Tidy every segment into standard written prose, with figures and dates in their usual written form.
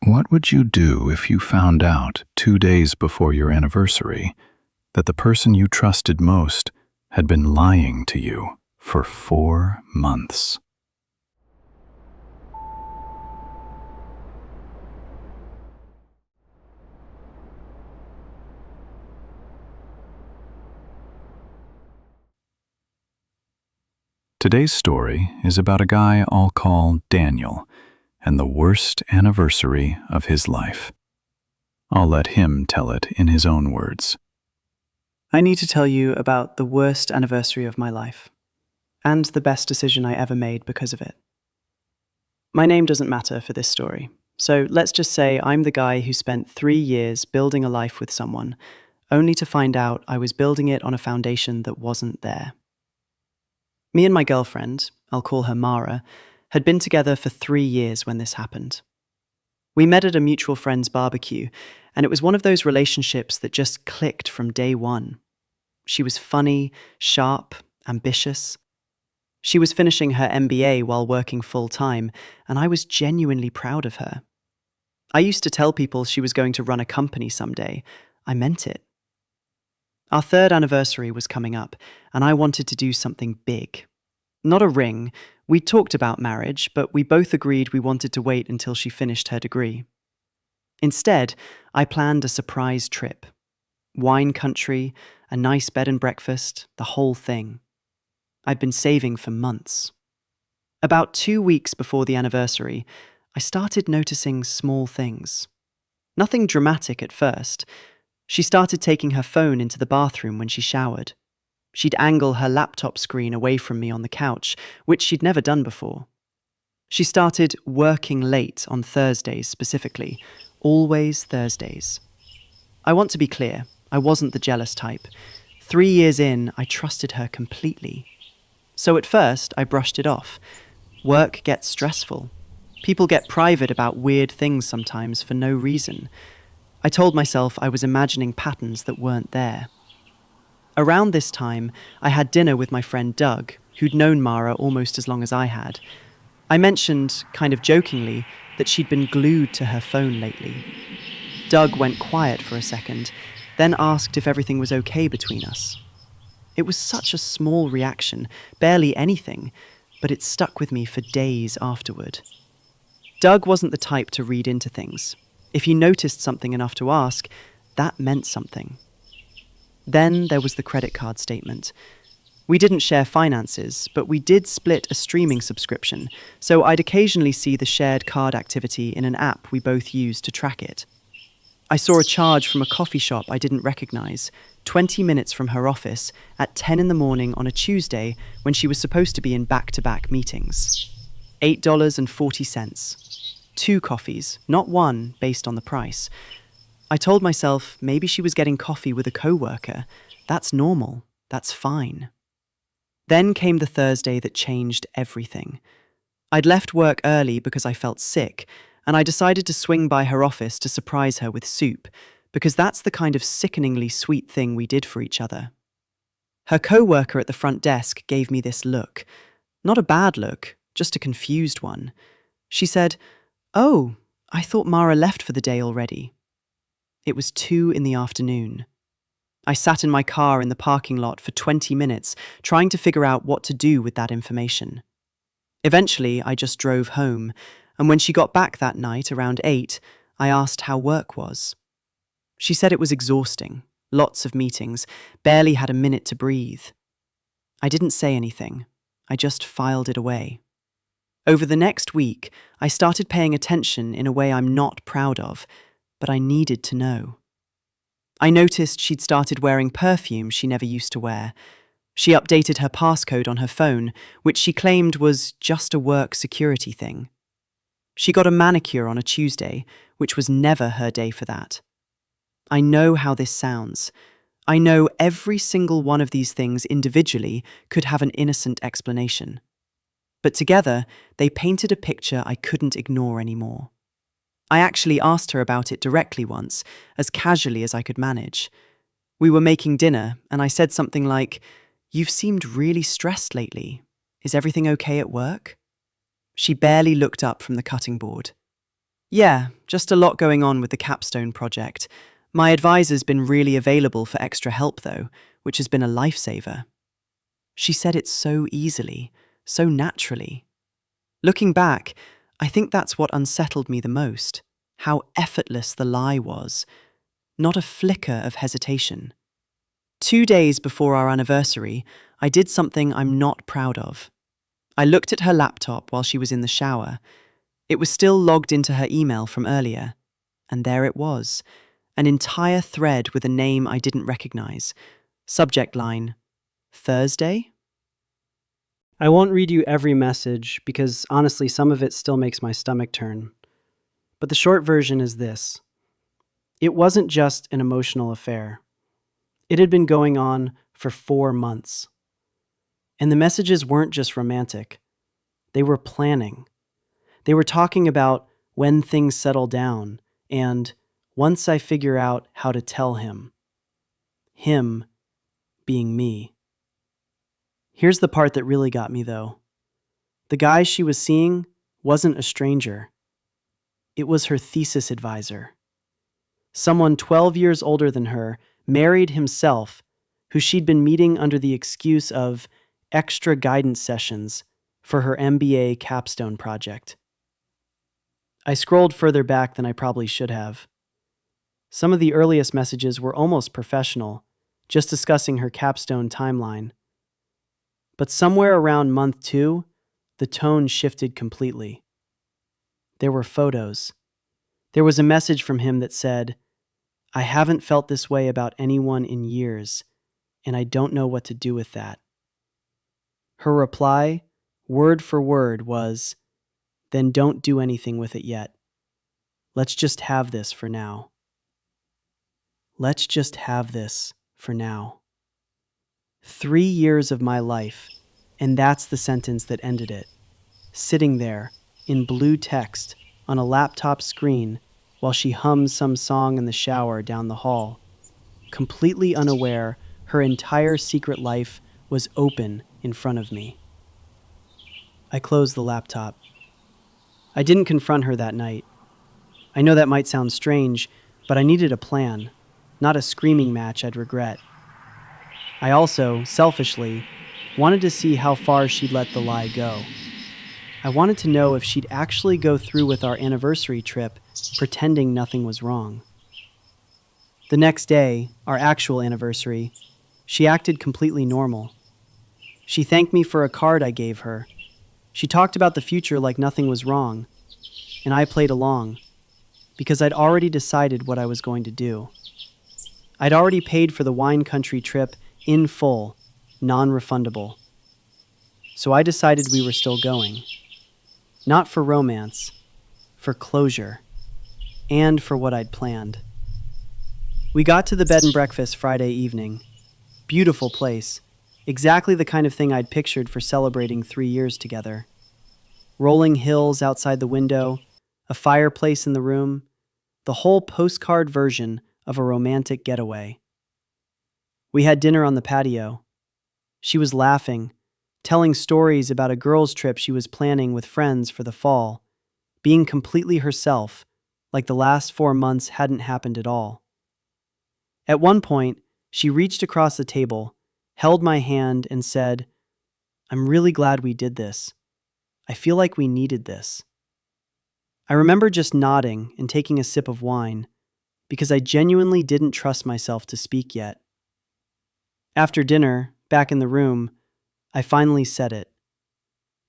What would you do if you found out 2 days before your anniversary that the person you trusted most had been lying to you for 4 months? Today's story is about a guy I'll call Daniel and the worst anniversary of his life. I'll let him tell it in his own words. I need to tell you about the worst anniversary of my life, and the best decision I ever made because of it. My name doesn't matter for this story, so let's just say I'm the guy who spent 3 years building a life with someone, only to find out I was building it on a foundation that wasn't there. Me and my girlfriend, I'll call her Mara, had been together for 3 years when this happened. We met at a mutual friend's barbecue, and it was one of those relationships that just clicked from day one. She was funny, sharp, ambitious. She was finishing her MBA while working full-time, and I was genuinely proud of her. I used to tell people she was going to run a company someday. I meant it. Our 3rd anniversary was coming up, and I wanted to do something big. Not a ring. We talked about marriage, but we both agreed we wanted to wait until she finished her degree. Instead, I planned a surprise trip. Wine country, a nice bed and breakfast, the whole thing. I'd been saving for months. About 2 weeks before the anniversary, I started noticing small things. Nothing dramatic at first. She started taking her phone into the bathroom when she showered. She'd angle her laptop screen away from me on the couch, which she'd never done before. She started working late on Thursdays specifically, always Thursdays. I want to be clear, I wasn't the jealous type. 3 years in, I trusted her completely. So at first, I brushed it off. Work gets stressful. People get private about weird things sometimes for no reason. I told myself I was imagining patterns that weren't there. Around this time, I had dinner with my friend Doug, who'd known Mara almost as long as I had. I mentioned, kind of jokingly, that she'd been glued to her phone lately. Doug went quiet for a second, then asked if everything was okay between us. It was such a small reaction, barely anything, but it stuck with me for days afterward. Doug wasn't the type to read into things. If he noticed something enough to ask, that meant something. Then there was the credit card statement. We didn't share finances, but we did split a streaming subscription, so I'd occasionally see the shared card activity in an app we both used to track it. I saw a charge from a coffee shop I didn't recognize, 20 minutes from her office, at 10 in the morning on a Tuesday when she was supposed to be in back-to-back meetings. $8.40. 2 coffees, not one, based on the price. I told myself maybe she was getting coffee with a coworker. That's normal. That's fine. Then came the Thursday that changed everything. I'd left work early because I felt sick, and I decided to swing by her office to surprise her with soup, because that's the kind of sickeningly sweet thing we did for each other. Her coworker at the front desk gave me this look. Not a bad look, just a confused one. She said, "Oh, I thought Mara left for the day already." It was 2 in the afternoon. I sat in my car in the parking lot for 20 minutes, trying to figure out what to do with that information. Eventually, I just drove home, and when she got back that night around 8, I asked how work was. She said it was exhausting, lots of meetings, barely had a minute to breathe. I didn't say anything. I just filed it away. Over the next week, I started paying attention in a way I'm not proud of, but I needed to know. I noticed she'd started wearing perfume she never used to wear. She updated her passcode on her phone, which she claimed was just a work security thing. She got a manicure on a Tuesday, which was never her day for that. I know how this sounds. I know every single one of these things individually could have an innocent explanation. But together, they painted a picture I couldn't ignore anymore. I actually asked her about it directly once, as casually as I could manage. We were making dinner, and I said something like, "You've seemed really stressed lately. Is everything okay at work?" She barely looked up from the cutting board. Yeah, just a lot going on with the capstone project. My advisor's been really available for extra help, though, which has been a lifesaver. She said it so easily, so naturally. Looking back, I think that's what unsettled me the most. How effortless the lie was. Not a flicker of hesitation. 2 days before our anniversary, I did something I'm not proud of. I looked at her laptop while she was in the shower. It was still logged into her email from earlier. And there it was, an entire thread with a name I didn't recognize. Subject line, Thursday? I won't read you every message because honestly, some of it still makes my stomach turn. But the short version is this. It wasn't just an emotional affair. It had been going on for 4 months. And the messages weren't just romantic. They were planning. They were talking about when things settle down and once I figure out how to tell him. Him being me. Here's the part that really got me, though. The guy she was seeing wasn't a stranger. It was her thesis advisor. Someone 12 years older than her, married himself, who she'd been meeting under the excuse of extra guidance sessions for her MBA capstone project. I scrolled further back than I probably should have. Some of the earliest messages were almost professional, just discussing her capstone timeline. But somewhere around month 2, the tone shifted completely. There were photos. There was a message from him that said, "I haven't felt this way about anyone in years, and I don't know what to do with that." Her reply, word for word, was, "Then don't do anything with it yet. Let's just have this for now." Let's just have this for now. 3 years of my life, and that's the sentence that ended it. Sitting there, in blue text, on a laptop screen, while she hums some song in the shower down the hall. Completely unaware, her entire secret life was open in front of me. I closed the laptop. I didn't confront her that night. I know that might sound strange, but I needed a plan, not a screaming match I'd regret. I also, selfishly, wanted to see how far she'd let the lie go. I wanted to know if she'd actually go through with our anniversary trip, pretending nothing was wrong. The next day, our actual anniversary, she acted completely normal. She thanked me for a card I gave her. She talked about the future like nothing was wrong, and I played along, because I'd already decided what I was going to do. I'd already paid for the wine country trip in full, non-refundable. So I decided we were still going. Not for romance, for closure, and for what I'd planned. We got to the bed and breakfast Friday evening. Beautiful place, exactly the kind of thing I'd pictured for celebrating 3 years together. Rolling hills outside the window, a fireplace in the room, the whole postcard version of a romantic getaway. We had dinner on the patio. She was laughing, telling stories about a girls' trip she was planning with friends for the fall, being completely herself, like the last 4 months hadn't happened at all. At one point, she reached across the table, held my hand, and said, "I'm really glad we did this. I feel like we needed this." I remember just nodding and taking a sip of wine, because I genuinely didn't trust myself to speak yet. After dinner, back in the room, I finally said it.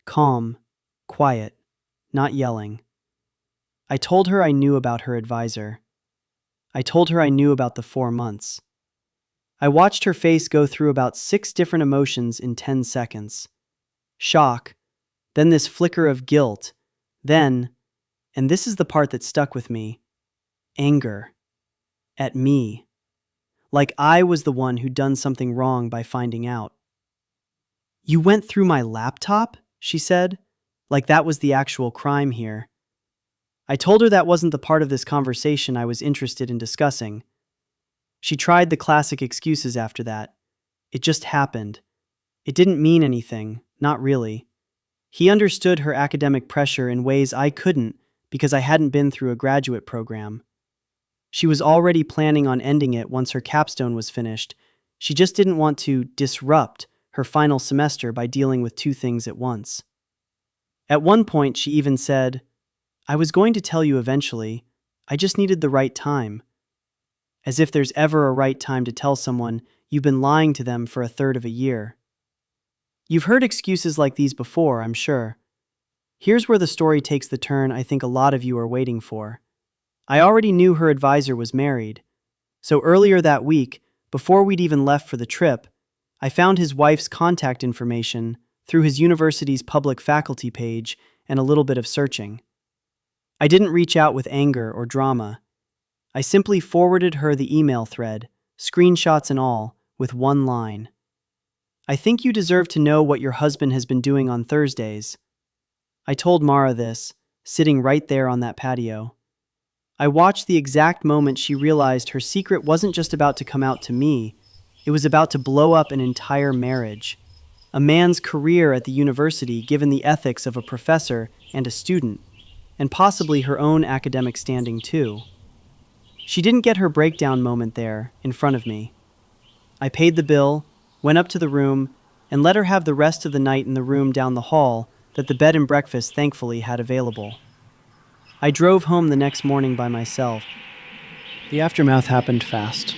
Calm, quiet, not yelling. I told her I knew about her advisor. I told her I knew about the 4 months. I watched her face go through about 6 different emotions in 10 seconds. Shock, then this flicker of guilt, then, and this is the part that stuck with me, anger. At me. Like I was the one who'd done something wrong by finding out. "You went through my laptop?" she said, like that was the actual crime here. I told her that wasn't the part of this conversation I was interested in discussing. She tried the classic excuses after that. It just happened. It didn't mean anything, not really. He understood her academic pressure in ways I couldn't, because I hadn't been through a graduate program. She was already planning on ending it once her capstone was finished. She just didn't want to disrupt her final semester by dealing with two things at once. At one point, she even said, "I was going to tell you eventually. I just needed the right time." As if there's ever a right time to tell someone you've been lying to them for a third of a year. You've heard excuses like these before, I'm sure. Here's where the story takes the turn I think a lot of you are waiting for. I already knew her advisor was married, so earlier that week, before we'd even left for the trip, I found his wife's contact information through his university's public faculty page and a little bit of searching. I didn't reach out with anger or drama. I simply forwarded her the email thread, screenshots and all, with one line. "I think you deserve to know what your husband has been doing on Thursdays." I told Mara this, sitting right there on that patio. I watched the exact moment she realized her secret wasn't just about to come out to me, it was about to blow up an entire marriage. A man's career at the university given the ethics of a professor and a student, and possibly her own academic standing too. She didn't get her breakdown moment there, in front of me. I paid the bill, went up to the room, and let her have the rest of the night in the room down the hall that the bed and breakfast thankfully had available. I drove home the next morning by myself. The aftermath happened fast.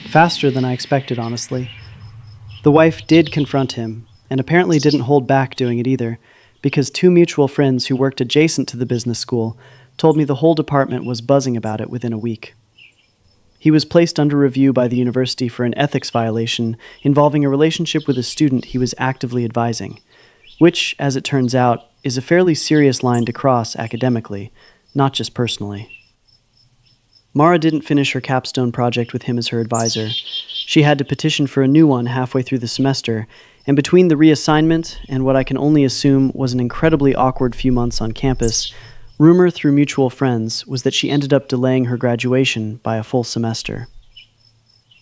Faster than I expected, honestly. The wife did confront him, and apparently didn't hold back doing it either, because two mutual friends who worked adjacent to the business school told me the whole department was buzzing about it within a week. He was placed under review by the university for an ethics violation involving a relationship with a student he was actively advising, which, as it turns out, is a fairly serious line to cross academically, not just personally. Mara didn't finish her capstone project with him as her advisor. She had to petition for a new one halfway through the semester, and between the reassignment and what I can only assume was an incredibly awkward few months on campus, rumor through mutual friends was that she ended up delaying her graduation by a full semester.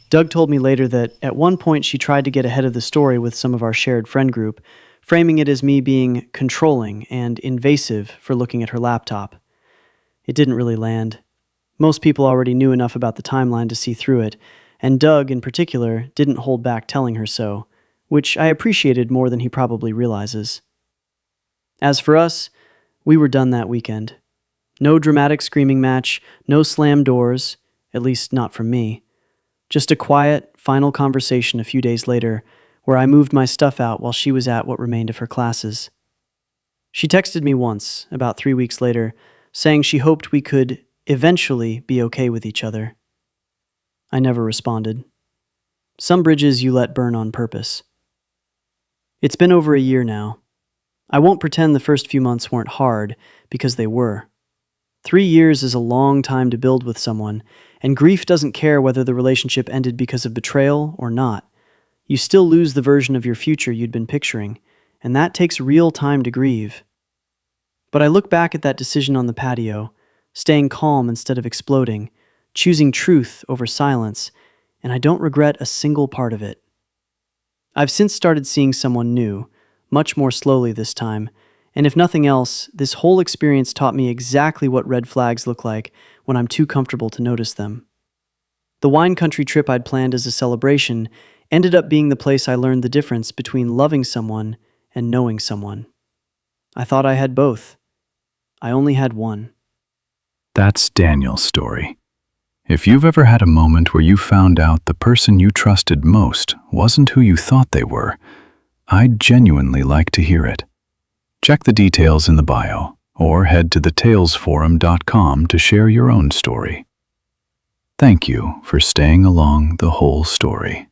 Doug told me later that at one point she tried to get ahead of the story with some of our shared friend group, framing it as me being controlling and invasive for looking at her laptop. It didn't really land. Most people already knew enough about the timeline to see through it, and Doug, in particular, didn't hold back telling her so, which I appreciated more than he probably realizes. As for us, we were done that weekend. No dramatic screaming match, no slam doors, at least not from me. Just a quiet, final conversation a few days later, where I moved my stuff out while she was at what remained of her classes. She texted me once, about 3 weeks later, saying she hoped we could eventually be okay with each other. I never responded. Some bridges you let burn on purpose. It's been over a year now. I won't pretend the first few months weren't hard, because they were. 3 years is a long time to build with someone, and grief doesn't care whether the relationship ended because of betrayal or not. You still lose the version of your future you'd been picturing, and that takes real time to grieve. But I look back at that decision on the patio, staying calm instead of exploding, choosing truth over silence, and I don't regret a single part of it. I've since started seeing someone new, much more slowly this time, and if nothing else, this whole experience taught me exactly what red flags look like when I'm too comfortable to notice them. The wine country trip I'd planned as a celebration ended up being the place I learned the difference between loving someone and knowing someone. I thought I had both. I only had one. That's Daniel's story. If you've ever had a moment where you found out the person you trusted most wasn't who you thought they were, I'd genuinely like to hear it. Check the details in the bio, or head to thetalesforum.com to share your own story. Thank you for staying along the whole story.